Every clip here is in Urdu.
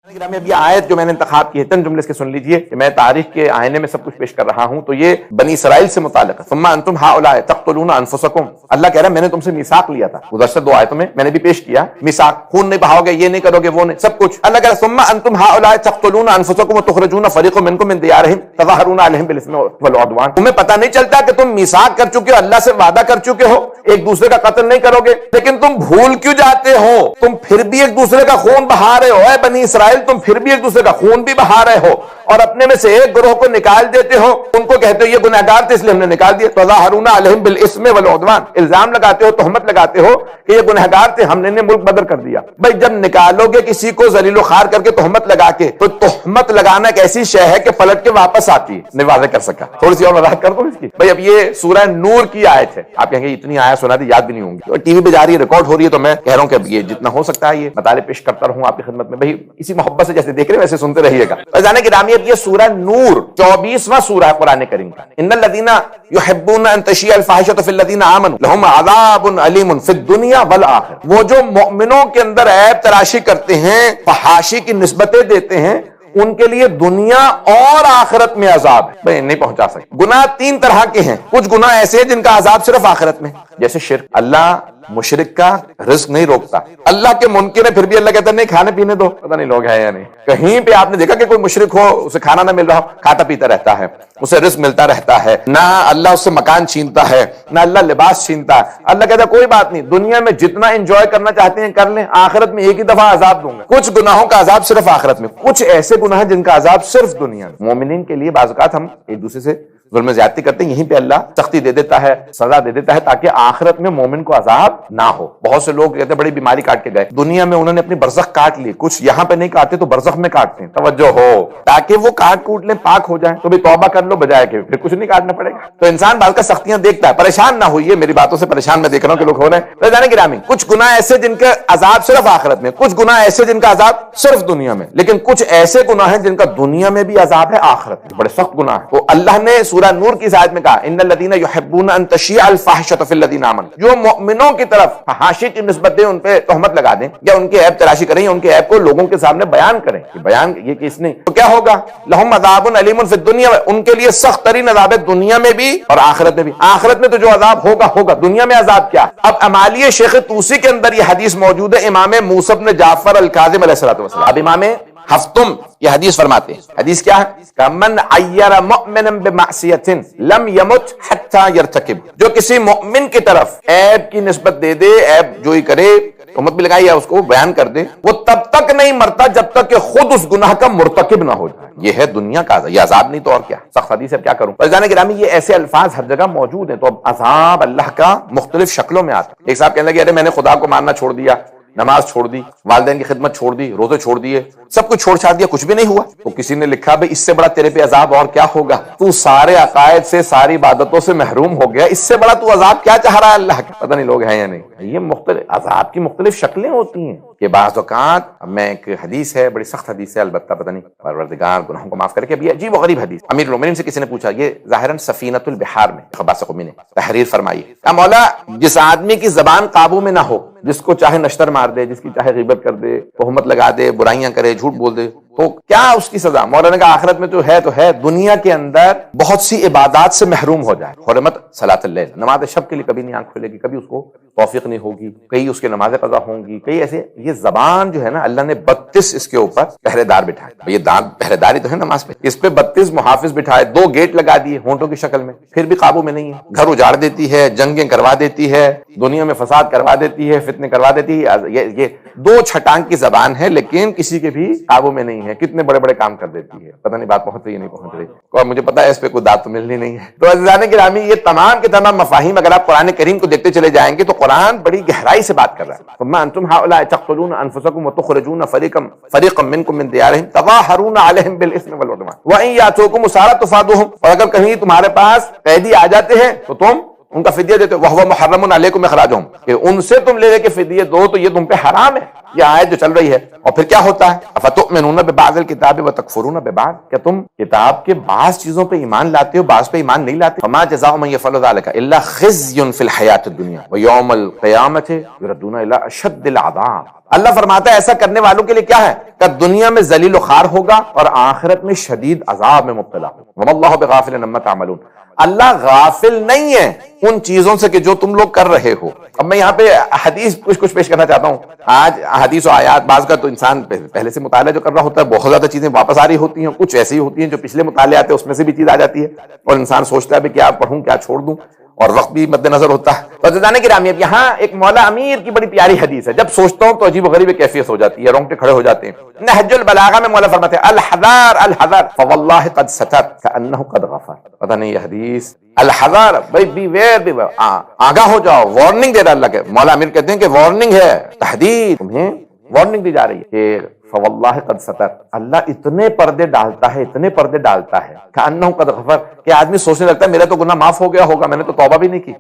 اب یہ آیت جو میں نے انتخاب کی ہے چند جملے اس کے سن لیجئے کہ میں تاریخ کے آئینے میں سب کچھ پیش کر رہا ہوں، تو یہ بنی اسرائیل سے متعلق ہے۔ ثم انتم ہؤلاء تقتلون انفسکم، اللہ کہہ رہا ہے میں نے تم سے میثاق لیا تھا، گزشتہ دو آیتوں میں نے بھی پیش کیا میثاق، خون نہیں بہاؤ گے، یہ نہیں کرو گے، وہ نہیں، سب کچھ اللہ کہہ رہا ہے ثم انتم ہؤلاء تقتلون انفسکم وتخرجون فریق منکم من دیارہم تظاہرون علیہم بالاثم والعدوان، تمہیں پتہ نہیں چلتا کہ تم میثاق کر چکے ہو، اللہ سے وعدہ کر چکے ہو ایک دوسرے کا قتل نہیں کرو گے، لیکن تم بھول کیوں جاتے ہو، تم پھر بھی ایک دوسرے کا خون بہا رہے ہو۔ اے بنی اسرائیل تم پھر بھی ایک دوسرے کا خون بھی بہا رہے ہو اور اپنے میں سے ایک گروہ کو نکال دیتے ہو، ان کو کہتے ہو یہ گنہگار تھے اس لیے ہم نے نکال دیا، تظاہرون علیہم بالاثم والعدوان، الزام لگاتے ہو، تہمت لگاتے ہو کہ یہ گنہگار تھے ہم نے انہیں ملک بدر کر دیا۔ بھائی جب نکالو گے کسی کو ذلیل و خوار کر کے تہمت لگا کے، تو تہمت لگانا ایک ایسی شے ہے کہ پلٹ کے واپس آتی ہے، نہیں واضح کر سکا، تھوڑی سی اور وضاحت کر دوں اس کی۔ بھائی اب یہ سورہ نور کی آیت ہے، آپ کہیں گے اتنی آیت سنا دی یاد بھی نہیں ہوں گی، ٹی وی پہ جا رہی ہے، ریکارڈ ہو رہی ہے، تو میں کہہ رہا ہوں کہ اب یہ جتنا ہو سکتا ہے یہ مطالعے پیش کرتا رہوں آپ کی خدمت میں، بھائی اسی محبت سے جیسے دیکھ رہے ہیں ویسے سنتے رہیے گا۔ فیضان گرامی اب یہ سورہ نور 24واں سورہ ہے قرآن کریم کا۔ ان الذین یحبون ان تشیع الفاحشۃ فی الذین آمنوا لہم عذاب علیم فی الدنیا والآخرہ، وہ جو مؤمنوں کے اندر عیب تراشی کرتے ہیں، فحاشی کی نسبتیں دیتے ہیں، ان کے لیے دنیا اور آخرت میں عذاب ہے۔ بھئی نہیں پہنچا سکتے۔ گناہ تین طرح کے ہیں، کچھ گناہ ایسے ہیں جن کا عذاب صرف آخرت میں، جیسے شرک، اللہ مشرک کا رزق نہیں روکتا، اللہ کے منکر ہے پھر بھی اللہ کہتا ہے نہیں کھانے پینے دو، پتہ نہیں لوگ ہیں یا نہیں۔ کہیں پہ آپ نے دیکھا کہ کوئی مشرک ہو اسے کھانا نہ مل رہا ہو، کھاتا پیتا رہتا ہے، اسے رزق ملتا رہتا ہے، نہ اللہ اس سے مکان چھینتا ہے، نہ اللہ لباس چھینتا ہے، اللہ کہتا ہے کوئی بات نہیں، دنیا میں جتنا انجوائے کرنا چاہتے ہیں کر لیں، آخرت میں ایک ہی دفعہ عذاب دوں گا۔ کچھ گناہوں کا عذاب صرف آخرت میں، کچھ ایسے گناہ جن کا عذاب صرف دنیا میں۔ مومنین کے لیے بعض اوقات ہم ایک دوسرے سے ظلم زیادتی کرتے ہیں، یہیں پہ اللہ سختی دے دیتا ہے، سزا دے دیتا ہے تاکہ آخرت میں مومن کو عذاب نہ ہو۔ بہت سے لوگ کہتے ہیں بڑی بیماری کاٹ کے گئے، دنیا میں انہوں نے اپنی برزخ کاٹ لی، کچھ یہاں پہ نہیں کاٹتے تو برزخ میں کاٹتے ہیں، توجہ ہو، تاکہ وہ کاٹ کوٹ لیں، پاک ہو جائیں، تو بھی توبہ کر لو بجائے کہ پھر کچھ نہیں کاٹنا پڑے گا۔ تو انسان بعض کا سختیاں دیکھتا ہے، پریشان نہ ہوئیے، میری باتوں سے پریشان میں دیکھ رہا ہوں کہ لوگ ہو رہے ہیں۔ فیضان گرامی کچھ گناہ ایسے جن کا عذاب صرف آخرت میں، کچھ گناہ ایسے جن کا عذاب صرف دنیا میں، لیکن کچھ ایسے گناہ ہیں جن کا دنیا میں بھی عذاب ہے، آخرت میں بڑے سخت گناہ ہیں۔ تو اللہ نے سورہ نور کی آیت میں کہا ان الذین یحبون ان تشیع الفاحشۃ فی الذین آمنوا، جو مؤمنوں کی طرف فحاشی کی نسبت دیں، ان پہ تہمت لگا دیں یا ان کے عیب تراشی کریں یا ان کے عیب کو لوگوں کے سامنے بیان کریں، کہ بیان یہ کہ اس نے، تو کیا ہوگا؟ لہم عذاب علیم فی الدنیا، ان کے لیے سخت ترین عذاب ہے دنیا میں بھی اور آخرت میں بھی۔ آخرت میں تو جو عذاب ہوگا ہوگا، دنیا میں عذاب کیا؟ اب امالیہ شیخ طوسی کے اندر یہ حدیث موجود ہے، امام موسیٰ بن جعفر الکاظم علیہ السلام۔ اب امام ہفتم یہ حدیث فرماتے ہیں، حدیث کیا ہے؟ من عیر مؤمنا بمعصیۃ لم یمت حتی یرتکب، جو کسی مؤمن کی طرف عیب کی نسبت دے دے، عیب جوئی کرے، تہمت بھی لگائی یا اس کو بیان کر دے، وہ تب تک نہیں مرتا جب تک کہ خود اس گناہ کا مرتکب نہ ہو جائے۔ یہ ہے دنیا کا عذاب، یہ عذاب نہیں تو اور کیا، سخت حدیث ہے، کیا کروں۔ فیضان گرامی یہ ایسے الفاظ ہر جگہ موجود ہیں، تو اب عذاب اللہ کا مختلف شکلوں میں آتا ہے۔ ایک صاحب کہنے لگے ارے میں نے خدا کو ماننا چھوڑ دیا، نماز چھوڑ دی، والدین کی خدمت چھوڑ دی، روزے چھوڑ دیے، سب کچھ چھوڑ چھاڑ دیا، کچھ بھی نہیں ہوا۔ تو کسی نے لکھا بھئی اس سے بڑا تیرے پہ عذاب اور کیا ہوگا، تو سارے عقائد سے، ساری عبادتوں سے محروم ہو گیا، اس سے بڑا تو عذاب کیا چاہ رہا ہے اللہ کا۔ پتہ نہیں لوگ ہیں یا نہیں۔ یہ مختلف عذاب کی مختلف شکلیں ہوتی ہیں کہ بعض اوقات، اب میں ایک حدیث ہے، بڑی سخت حدیث ہے، البتہ پتہ نہیں پروردگار گناہوں کو معاف کر کے، اب یہ عجیب و غریب حدیث، امیر المومنین سے کسی نے پوچھا، یہ ظاہراً سفینۃ البحار میں عباس قمی نے تحریر فرمائی ہے، مولا جس آدمی کی زبان قابو میں نہ ہو، جس کو چاہے نشتر مار دے، جس کی چاہے غیبت کر دے، تہمت لگا دے، برائیاں کرے، جھوٹ بول دے، تو کیا اس کی سزا؟ مولانا کا آخرت میں تو ہے، دنیا کے اندر بہت سی عبادات سے محروم ہو جائے، حرمت صلاۃ اللیل، نماز شب کے لیے کبھی نہیں آنکھ کھلے گی، کبھی اس کو توفیق نہیں ہوگی، کئی اس کے نماز قضا ہوں گی، کئی ایسے۔ یہ زبان جو ہے نا، اللہ نے 32 اس کے اوپر پہرے دار بٹھائے، یہ دانت پہرے داری تو ہے نماز پہ، اس پہ 32 محافظ بٹھائے، 2 گیٹ لگا دیے ہونٹوں کی شکل میں، پھر بھی قابو میں نہیں ہے، گھر اجاڑ دیتی ہے، جنگیں کروا دیتی ہے، دنیا میں فساد کروا دیتی ہے، فتنے کروا دیتی ہے۔ یہ 2 چھٹانگ کی زبان ہے، لیکن کسی کے بھی قابو میں نہیں ہے، کتنے بڑے بڑے کام کر دیتی ہے، پتہ نہیں بات پہنچ رہی ہے نہیں پہنچ رہی، اور مجھے پتا ہے اس پہ کوئی داد تو ملنی نہیں ہے۔ تو عزیزان گرامی یہ تمام کے تمام مفاہیم اگر آپ قرآن کریم کو دیکھتے چلے جائیں گے تو قرآن بڑی گہرائی سے بات کر رہا ہے۔ ثم انتم هؤلاء تقتلون انفسکم وتخرجون فریقا منکم من دیارہم تظاہرون علیہم بالاثم والعدوان وان یاتوکم اسارى تفادوہم، اور اگر کہیں تمہارے پاس قیدی آ جاتے ہیں تو تم ان کا فدیہ دیتے ہو وَهُوَ مُحَرَّمٌ عَلَيْكُمْ إِخْرَاجُهُمْ کہ ان سے تم لے کے فدیہ دو تو یہ تم پہ حرام ہے. یہ آیت جو چل رہی ہے. اور پھر کیا ہوتا ہے اَفَتُؤْمِنُونَ بِبَعْضِ الْكِتَابِ وَتَكْفُرُونَ بِبَعْضٍ کہ تم کتاب کے بعض چیزوں پہ ایمان لاتے ہو بعض پہ ایمان نہیں لاتے. فَمَا جَزَاءُ مَن يَفْعَلُ ذَلِكَ إِلَّا خِزْيٌ فِي الْحَيَاةِ الدُّنْيَا وَيَوْمَ الْقِيَامَةِ يُرَدُّونَ إِلَىٰ أَشَدِّ الْعَذَابِ. اللہ فرماتا ہے ایسا کرنے والوں کے لیے کیا ہے کہ دنیا میں ذلیل و خوار ہوگا اور آخرت میں شدید عذاب میں مبتلا ہوگا. وَمَا اللَّهُ بِغَافِلٍ عَمَّا تَعْمَلُونَ اللہ غافل نہیں ہے ان چیزوں سے کہ جو تم لوگ کر رہے ہو. اب میں یہاں پہ حدیث کچھ پیش کرنا چاہتا ہوں. آج حدیث و آیات بعض کا تو انسان پہلے سے مطالعہ جو کر رہا ہوتا ہے بہت زیادہ چیزیں واپس آ رہی ہوتی ہیں, کچھ ایسی ہوتی ہیں جو پچھلے مطالعات ہیں اس میں سے بھی چیز آ جاتی ہے اور انسان سوچتا ہے کیا پڑھوں کیا چھوڑ دوں اور وقت بھی مد نظر ہوتا ہے. تو عزیزان گرامی اب یہاں ایک مولا امیر کی بڑی پیاری حدیث ہے, جب سوچتا ہوں تو عجیب و غریب کیفیت ہو جاتی ہے, رونگٹے کھڑے ہو جاتے ہیں. نہج البلاغہ میں مولا فرماتے ہیں الحذار الحذار فواللہ قد ستر کأنہ قد غفر. پتہ نہیں یہ حدیث الحذار بھائی بی ویئر آگاہ ہو جاؤ, وارننگ دے رہا اللہ کے مولا امیر کہتے ہیں کہ وارننگ ہے, تحدید, تمہیں وارننگ دی جا رہی ہے کہ فواللہ قد ستر اللہ اتنے پردے ڈالتا ہے اتنے پردے ڈالتا ہے کأنہ قد غفر کہ آدمی سوچنے لگتا ہے میرا تو گناہ معاف ہو گیا ہوگا میں نے تو توبہ بھی نہیں کی.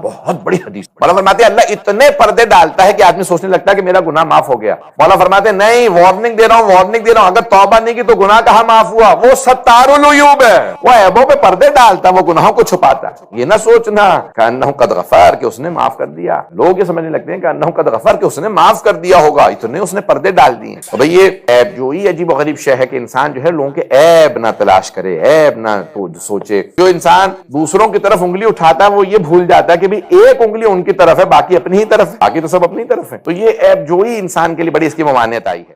بہت بڑی حدیث. مولا فرماتے ہیں اللہ اتنے پردے ڈالتا ہے کہ آدمی سوچنے لگتا ہے کہ میرا گناہ معاف ہو گیا. مولا فرماتے ہیں نہیں, وارننگ دے رہا ہوں اگر توبہ نہیں کی تو گناہ کہاں معاف ہوا. وہ ستار العیوب ہے, وہ عیبوں پہ پردے ڈالتا ہے, وہ گناہوں کو چھپاتا ہے. یہ نہ سوچنا کأنہ قد غفر کہ اس نے معاف کر دیا. لوگ یہ سمجھنے لگتے ہیں کہ انہ قد غفر کہ اس نے معاف کر دیا ہوگا, اتنے اس نے پردے ڈال دیے. اور بھئی یہ عیب جوئی عجیب و غریب شے ہے کہ انسان جو ہے لوگوں کے عیب نہ تلاش کرے, عیب نہ سوچے. جو انسان دوسروں کی طرف انگلی اٹھاتا ہے وہ یہ بھول جاتا ہے کہ بھی ایک انگلی ان کی طرف ہے باقی اپنی ہی طرف ہے, باقی تو سب اپنی طرف ہے. تو یہ عیب جوئی انسان کے لیے بڑی اس کی ممانعت آئی ہے.